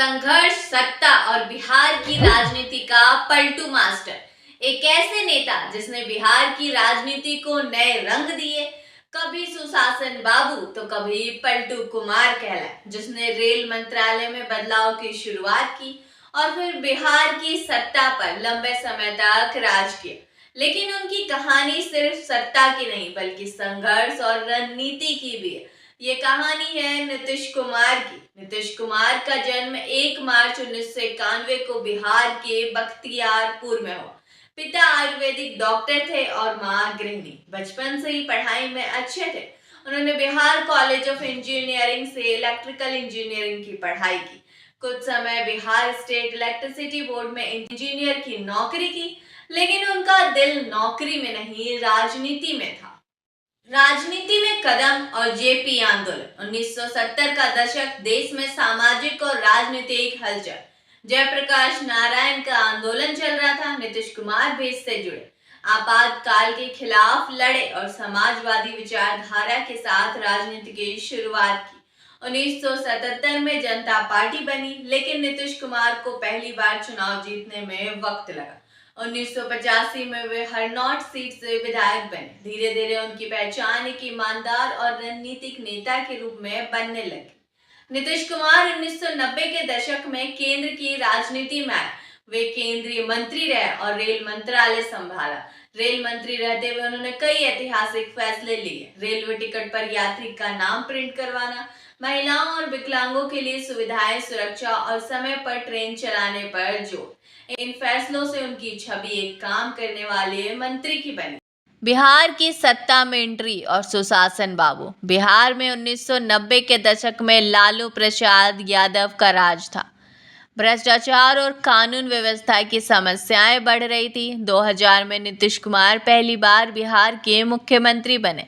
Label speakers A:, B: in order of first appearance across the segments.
A: संघर्ष, सत्ता और बिहार की राजनीति का पलटू मास्टर, एक ऐसे नेता जिसने बिहार की राजनीति को नए रंग दिए। कभी सुशासन बाबू तो कभी पलटू कुमार कहलाए, जिसने रेल मंत्रालय में बदलाव की शुरुआत की और फिर बिहार की सत्ता पर लंबे समय तक राज किया। लेकिन उनकी कहानी सिर्फ सत्ता की नहीं बल्कि संघर्ष और रणनीति की भी है। ये कहानी है नीतीश कुमार की। नीतीश कुमार का जन्म 1 मार्च 1991 को बिहार के बख्तियारपुर में हुआ। पिता आयुर्वेदिक डॉक्टर थे और मां गृहिणी। बचपन से ही पढ़ाई में अच्छे थे। उन्होंने बिहार कॉलेज ऑफ इंजीनियरिंग से इलेक्ट्रिकल इंजीनियरिंग की पढ़ाई की। कुछ समय बिहार स्टेट इलेक्ट्रिसिटी बोर्ड में इंजीनियर की नौकरी की, लेकिन उनका दिल नौकरी में नहीं, राजनीति में था। राजनीति में कदम और जेपी आंदोलन। 1970 का दशक देश में सामाजिक और राजनीतिक हलचल। जयप्रकाश नारायण का आंदोलन चल रहा था। नीतीश कुमार भी इससे जुड़े, आपातकाल के खिलाफ लड़े और समाजवादी विचारधारा के साथ राजनीति की शुरुआत की। 1977 में जनता पार्टी बनी, लेकिन नीतीश कुमार को पहली बार चुनाव जीतने में वक्त लगा। 1985 में वे हरनौत सीट से विधायक बने। धीरे धीरे उनकी पहचान एक ईमानदार और रणनीतिक नेता के रूप में बनने लगी। नीतीश कुमार 1990 के दशक में केंद्र की राजनीति में आए। वे केंद्रीय मंत्री रहे और रेल मंत्रालय संभाला। रेल मंत्री रहते हुए उन्होंने कई ऐतिहासिक फैसले लिए। रेलवे टिकट पर यात्री का नाम प्रिंट करवाना, महिलाओं और विकलांगों के लिए सुविधाएं, सुरक्षा और समय पर ट्रेन चलाने पर जोर। इन फैसलों से उनकी छवि एक काम करने वाले मंत्री की बनी। बिहार की सत्ता में एंट्री और सुशासन बाबू। बिहार में 1990 के दशक में लालू प्रसाद यादव का राज था। भ्रष्टाचार और कानून व्यवस्था की समस्याएं बढ़ रही थी। 2000 में नीतीश कुमार पहली बार बिहार के मुख्यमंत्री बने,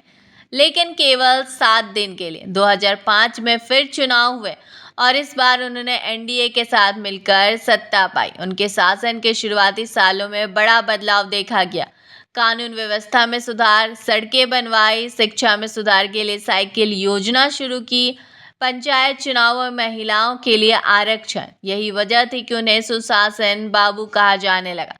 A: लेकिन केवल 7 दिन के लिए। 2005 में फिर चुनाव हुए और इस बार उन्होंने एनडीए के साथ मिलकर सत्ता पाई। उनके शासन के शुरुआती सालों में बड़ा बदलाव देखा गया। कानून व्यवस्था में सुधार, सड़कें बनवाई, शिक्षा में सुधार के लिए साइकिल योजना शुरू की, पंचायत चुनावों में महिलाओं के लिए आरक्षण। यही वजह थी कि उन्हें सुशासन बाबू कहा जाने लगा।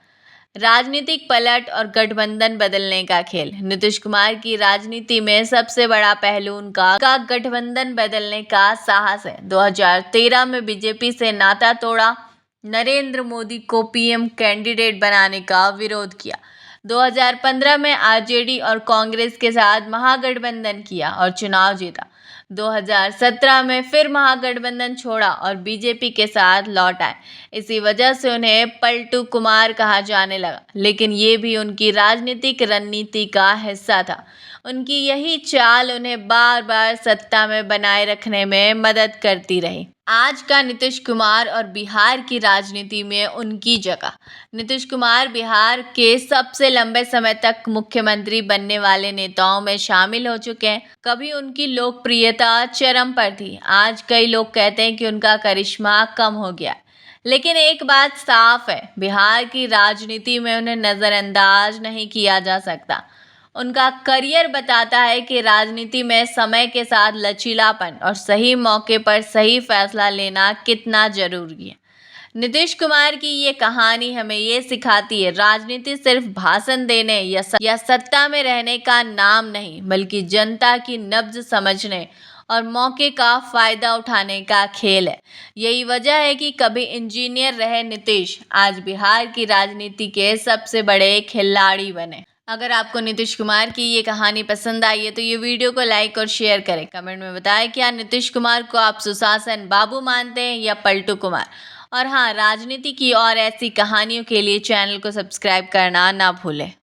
A: राजनीतिक पलट और गठबंधन बदलने का खेल। नीतीश कुमार की राजनीति में सबसे बड़ा पहलू उनका गठबंधन बदलने का साहस है। 2013 में बीजेपी से नाता तोड़ा, नरेंद्र मोदी को पीएम कैंडिडेट बनाने का विरोध किया। 2015 में आरजेडी और कांग्रेस के साथ महागठबंधन किया और चुनाव जीता। 2017 में फिर महागठबंधन छोड़ा और बीजेपी के साथ लौट आए। इसी वजह से उन्हें पलटू कुमार कहा जाने लगा, लेकिन ये भी उनकी राजनीतिक रणनीति का हिस्सा था। उनकी यही चाल उन्हें बार बार सत्ता में बनाए रखने में मदद करती रही। आज का नीतीश कुमार और बिहार की राजनीति में उनकी जगह। नीतीश कुमार बिहार के सबसे लंबे समय तक मुख्यमंत्री बनने वाले नेताओं में शामिल हो चुके हैं। कभी उनकी लोकप्रियता चरम पर थी। आज कई लोग कहते हैं कि उनका करिश्मा कम हो गया, लेकिन एक बात साफ है, बिहार की राजनीति में उन्हें नजरअंदाज नहीं किया जा सकता। उनका करियर बताता है कि राजनीति में समय के साथ लचीलापन और सही मौके पर सही फैसला लेना कितना जरूरी है। नीतीश कुमार की ये कहानी हमें ये सिखाती है, राजनीति सिर्फ भाषण देने या सत्ता में रहने का नाम नहीं, बल्कि जनता की नब्ज समझने और मौके का फायदा उठाने का खेल है। यही वजह है कि कभी इंजीनियर रहे नीतीश, आज बिहार की राजनीति के सबसे बड़े खिलाड़ी बने। अगर आपको नीतीश कुमार की ये कहानी पसंद आई है तो ये वीडियो को लाइक और शेयर करें। कमेंट में बताएं क्या नीतीश कुमार को आप सुशासन बाबू मानते हैं या पलटू कुमार। और हाँ, राजनीति की और ऐसी कहानियों के लिए चैनल को सब्सक्राइब करना ना भूलें।